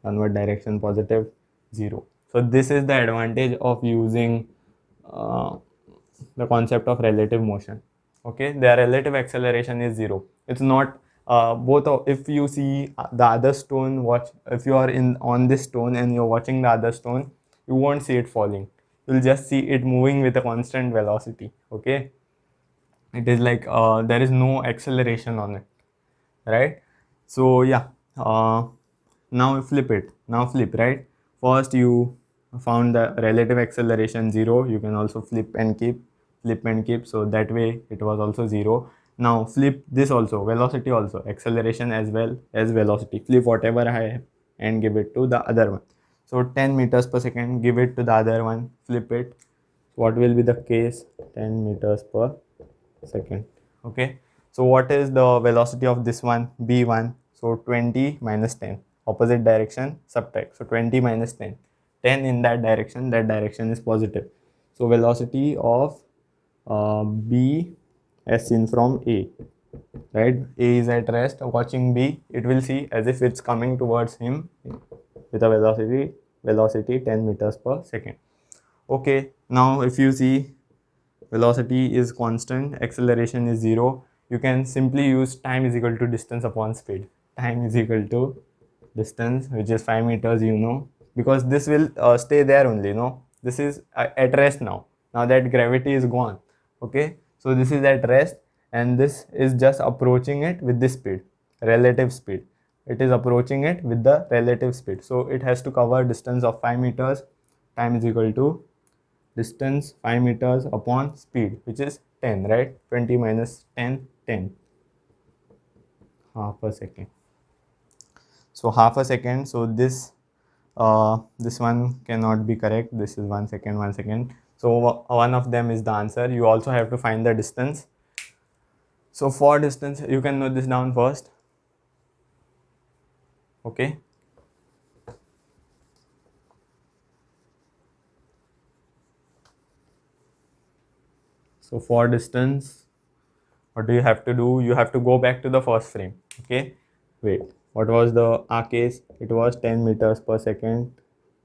Downward direction positive, 0. So this is the advantage of using uh, the concept of relative motion. Okay, their relative acceleration is 0. It's not both of, if you see the other stone, watch, if you are in on this stone and you're watching the other stone, you won't see it falling, you'll just see it moving with a constant velocity. Okay, it is like there is no acceleration on it, right? So yeah, now flip it, now flip, right? First you found the relative acceleration 0, you can also flip and keep, flip and keep, so that way it was also 0. Now flip this also, velocity also, acceleration as well as velocity, flip whatever I have and give it to the other one. So 10 meters per second, give it to the other one, flip it. What will be the case? 10 meters per second. Okay, so what is the velocity of this one? b1. So 20 minus 10, opposite direction, subtract. So 20 minus 10, 10 in that direction is positive. So velocity of b as seen from a, right? A is at rest watching b, it will see as if it's coming towards him with a velocity 10 meters per second. Okay, now if you see velocity is constant, acceleration is 0, you can simply use time is equal to distance upon speed. Time is equal to distance, which is 5 meters, you know, because this will stay there only, no? This is at rest now. Now that gravity is gone. Okay, so this is at rest and this is just approaching it with this speed, relative speed. It is approaching it with the relative speed. So it has to cover distance of 5 meters. Time is equal to distance 5 meters upon speed, which is 10, right? 20 minus 10, 10, half a second. So half a second, so this one cannot be correct, this is 1 second, 1 second, so one of them is the answer. You also have to find the distance. So for distance, you can note this down first. Okay, so for distance, what do you have to do? You have to go back to the first frame. Okay, wait, what was the our case? It was 10 meters per second,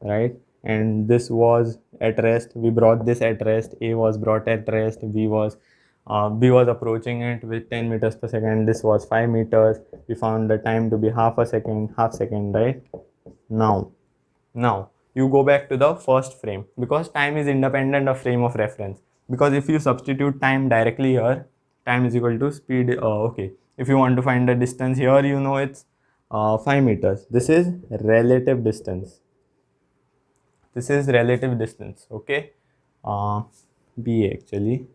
right? And this was at rest, we brought this at rest, a was brought at rest, b was approaching it with 10 meters per second, this was 5 meters, we found the time to be half a second, half second, right? Now you go back to the first frame, because time is independent of frame of reference. Because if you substitute time directly here, time is equal to speed. Okay, if you want to find the distance here, you know it's 5 meters. This is relative distance. This is relative distance. Okay, b actually.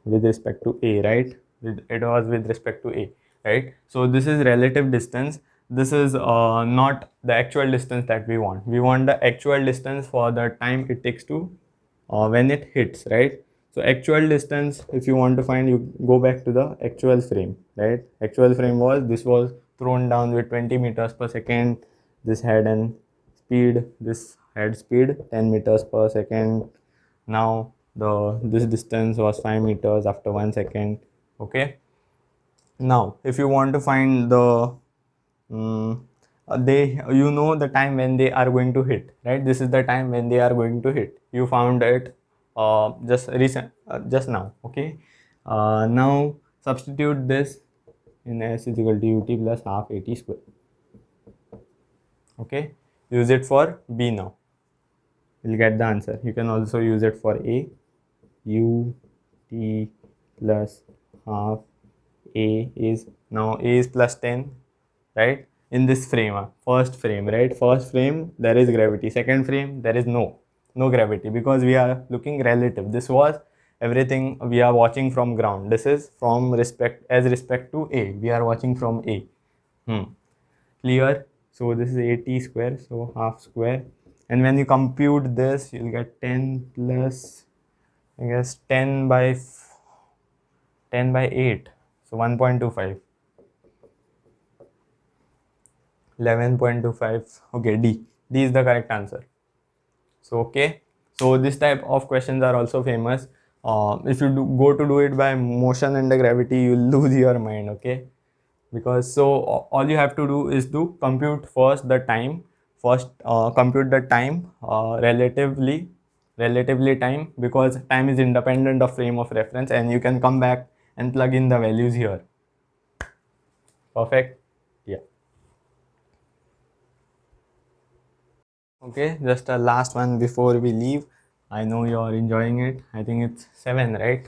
With respect to a, right? It was with respect to a, right? So this is relative distance. This is not the actual distance that we want. We want the actual distance for the time it takes to when it hits, right? So actual distance, if you want to find, you go back to the actual frame, right? Actual frame was, this was thrown down with 20 meters per second. This had an speed, this had speed 10 meters per second. Now this distance was 5 meters after 1 second. Okay, now if you want to find the they you know the time when they are going to hit, right? This is the time when they are going to hit. You found it just now. Okay, now substitute this in s is equal to ut plus half at square. Okay, use it for b. Now you'll get the answer. You can also use it for a. U t plus half a is, now a is plus 10, right? In this frame, first frame, right? First frame there is gravity, second frame there is no gravity, because we are looking relative. This was everything we are watching from ground. This is from respect to a, we are watching from a. Clear? So this is 80 square, so half square, and when you compute this you'll get 10 plus, I guess 10 by 8, so 1.25, 11.25. Okay, D is the correct answer. So okay, so this type of questions are also famous. If you go to do it by motion under gravity, you lose your mind. Okay, because so all you have to do is to compute first the time, compute the time relatively time, because time is independent of frame of reference, and you can come back and plug in the values here. Perfect. Yeah. Okay, just a last one before we leave. I know you are enjoying it. I think it's 7, right?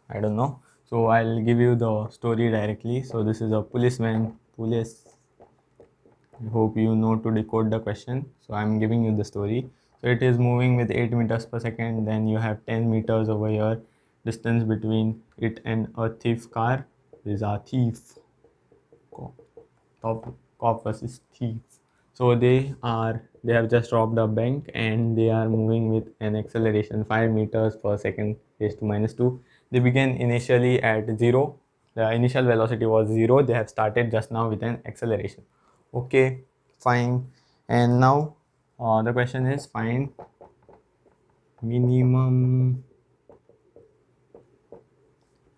I don't know. So I'll give you the story directly. So this is a policeman. Police. I hope you know to decode the question. So I'm giving you the story. So it is moving with 8 meters per second. Then you have 10 meters over here. Distance between it and a thief car. There is a thief. Cop versus thief. So they have just robbed a bank, and they are moving with an acceleration 5 meters per second raised to minus 2. They began initially at 0. The initial velocity was 0. They have started just now with an acceleration. Okay, fine. And now the question is, find minimum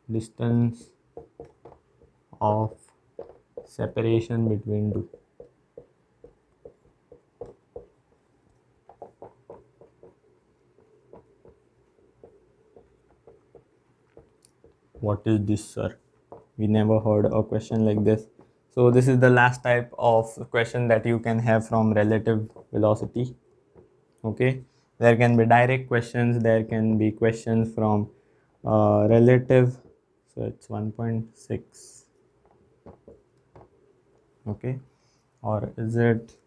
distance of separation between two. What is this, sir? We never heard a question like this. So this is the last type of question that you can have from relative velocity. Okay, there can be direct questions, there can be questions from relative. So it's 1.6. Okay, or is it?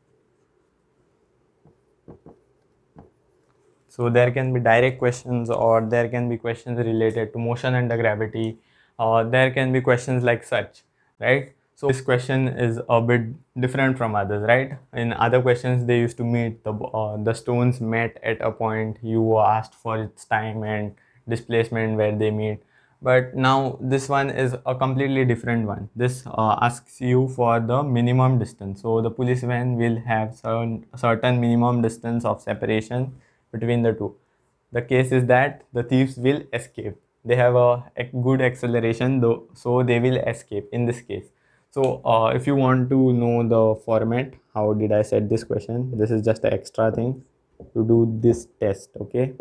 So there can be direct questions, or there can be questions related to motion under gravity, or there can be questions like such, right? So this question is a bit different from others, right? In other questions, they used to meet the stones met at a point. You asked for its time and displacement where they meet. But now this one is a completely different one. This asks you for the minimum distance. So the police van will have certain minimum distance of separation between the two. The case is that the thieves will escape. They have a good acceleration, though, so they will escape in this case. So if you want to know the format, how did I set this question? This is just an extra thing to do this test. Okay,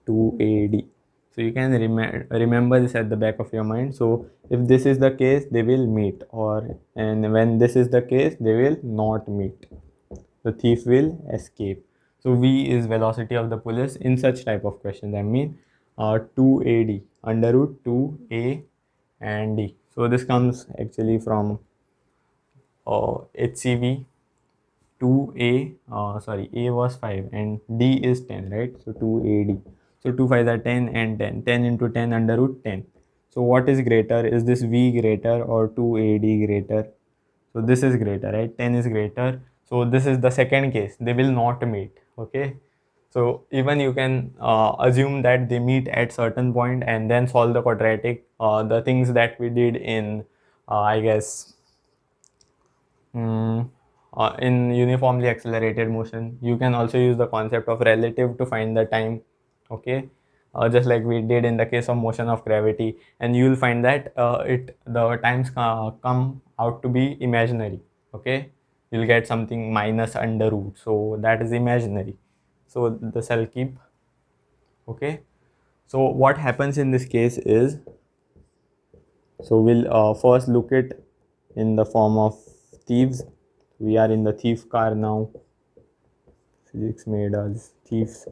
2AD. So you can remember this at the back of your mind. So if this is the case, they will meet, and when this is the case, they will not meet. The thief will escape. So V is velocity of the police in such type of questions. I mean 2AD, under root 2A and D. So this comes actually from HCV. 2A, sorry, A was 5 and D is 10, right? So 2AD. So 2 5s are 10 and 10. 10 into 10 under root 10. So what is greater? Is this V greater or 2AD greater? So this is greater, right? 10 is greater. So this is the second case. They will not meet. Okay. So even you can assume that they meet at certain point and then solve the quadratic. The things that we did in, I guess, in uniformly accelerated motion. You can also use the concept of relative to find the time. okay, just like we did in the case of motion of gravity, and you will find that the times come out to be imaginary, okay. You'll get something minus under root, so that is imaginary, so the cell keep, okay. So what happens in this case is, so we'll first look it in the form of thieves. We are in the thief car now. Physics made us thieves.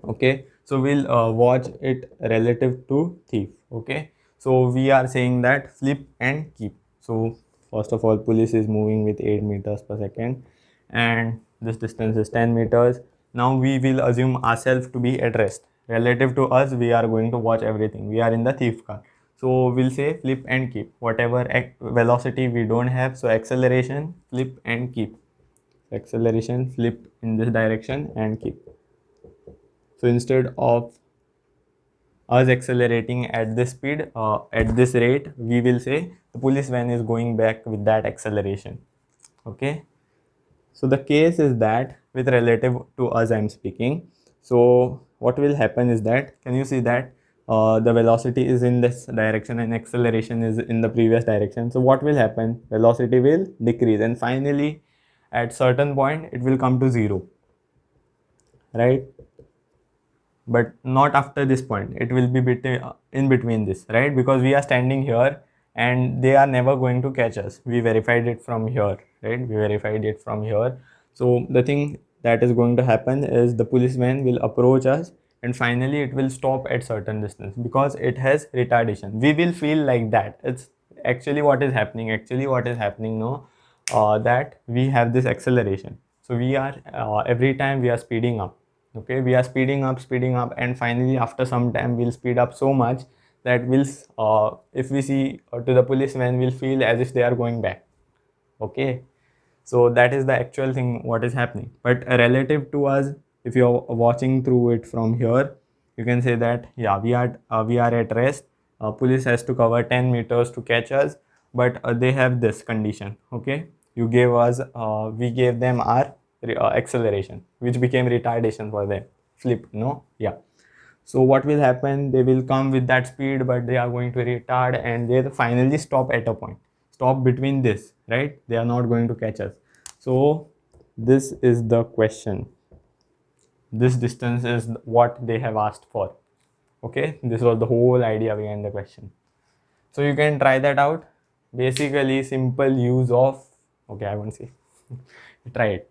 Okay, so we'll watch it relative to thief. Okay, so we are saying that flip and keep. So first of all, police is moving with 8 meters per second, and this distance is 10 meters. Now we will assume ourselves to be at rest. Relative to us, we are going to watch everything. We are in the thief car. So we'll say flip and keep. Whatever velocity we don't have, so acceleration, flip and keep. Acceleration, flip in this direction and keep. So instead of us accelerating at this speed, at this rate, we will say the police van is going back with that acceleration. Okay. So the case is that with relative to us I'm speaking. So what will happen is that, can you see that the velocity is in this direction and acceleration is in the previous direction. So what will happen? Velocity will decrease, and finally at certain point it will come to 0, right? But not after this point, it will be in between this, right? Because we are standing here and they are never going to catch us. We verified it from here, right? We verified it from here. So the thing that is going to happen is the policeman will approach us, and finally it will stop at certain distance because it has retardation. We will feel like that it's actually what is happening. Actually what is happening now, that we have this acceleration. So we are every time we are speeding up. Okay, we are speeding up, and finally after some time we'll speed up so much that we'll if we see to the policeman, we'll feel as if they are going back. Okay, so that is the actual thing what is happening. But relative to us, if you're watching through it from here, you can say that yeah, we are at rest. Police has to cover 10 meters to catch us, but they have this condition. Okay, you gave us we gave them our acceleration, which became retardation for them. Flip, no, yeah. So what will happen? They will come with that speed, but they are going to retard, and they finally stop at a point. Stop between this, right? They are not going to catch us. So this is the question. This distance is what they have asked for. Okay, this was the whole idea behind the question. So you can try that out. Basically, simple use of, okay, I won't say. Try it.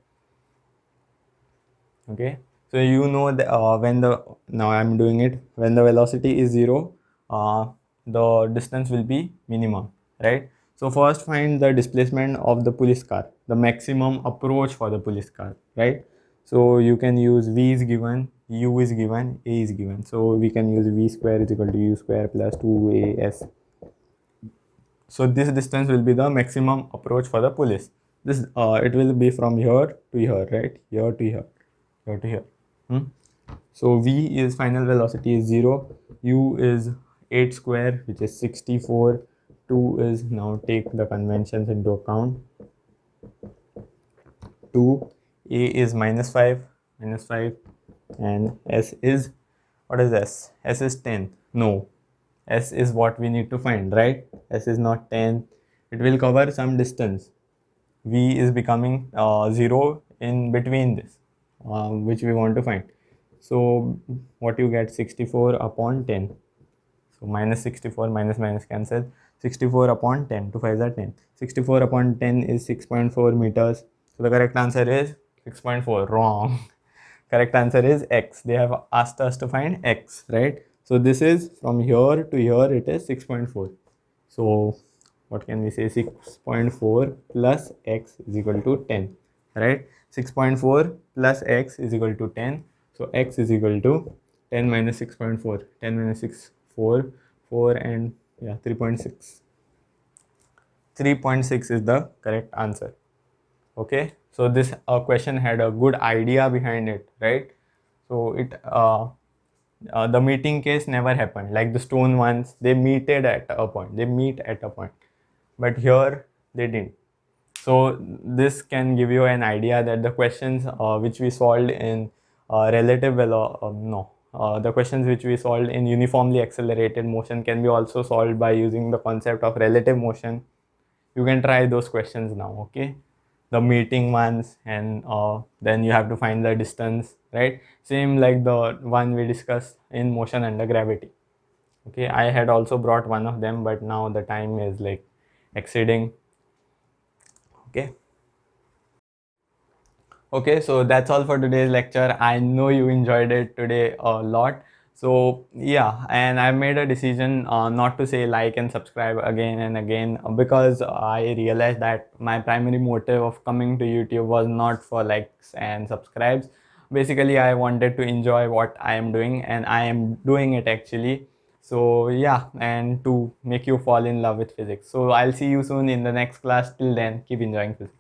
Okay, so you know that when the, now I'm doing it, when the velocity is 0, the distance will be minimum, right? So first find the displacement of the police car, the maximum approach for the police car, right? So you can use v is given, u is given, a is given. So we can use v square is equal to u square plus 2as. So this distance will be the maximum approach for the police. This it will be from here to here, right? Here to here, here to here. So v is final velocity is 0, u is 8 square, which is 64, 2 is, now take the conventions into account, 2, a is minus 5, and s is, what is s? S is 10. No, s is what we need to find, right? S is not 10. It will cover some distance. V is becoming 0 in between this, which we want to find. So what you get, 64 upon 10. So minus 64, minus cancel. 64 upon 10, 2 5s are 10. 64 upon 10 is 6.4 meters. So the correct answer is 6.4. Wrong. Correct answer is x. They have asked us to find x, right? So this is from here to here, it is 6.4. So what can we say? 6.4 plus x is equal to 10, right? 6.4 plus x is equal to 10. So x is equal to 10 minus 6.4. 10 minus 6, 4, 4 and yeah, 3.6. 3.6 is the correct answer. Okay, so this question had a good idea behind it, right? So it the meeting case never happened. Like the stone ones, they meted at a point. They meet at a point, but here they didn't. So this can give you an idea that the questions which we solved in the questions which we solved in uniformly accelerated motion can be also solved by using the concept of relative motion. You can try those questions now, okay? The meeting ones, and then you have to find the distance, right? Same like the one we discussed in motion under gravity. Okay, I had also brought one of them, but now the time is like exceeding. Okay. Okay, so that's all for today's lecture. I know you enjoyed it today a lot. So yeah, and I made a decision not to say like and subscribe again and again, because I realized that my primary motive of coming to YouTube was not for likes and subscribes. Basically, I wanted to enjoy what I am doing, and I am doing it actually. So yeah, and to make you fall in love with physics. So I'll see you soon in the next class. Till then, keep enjoying physics.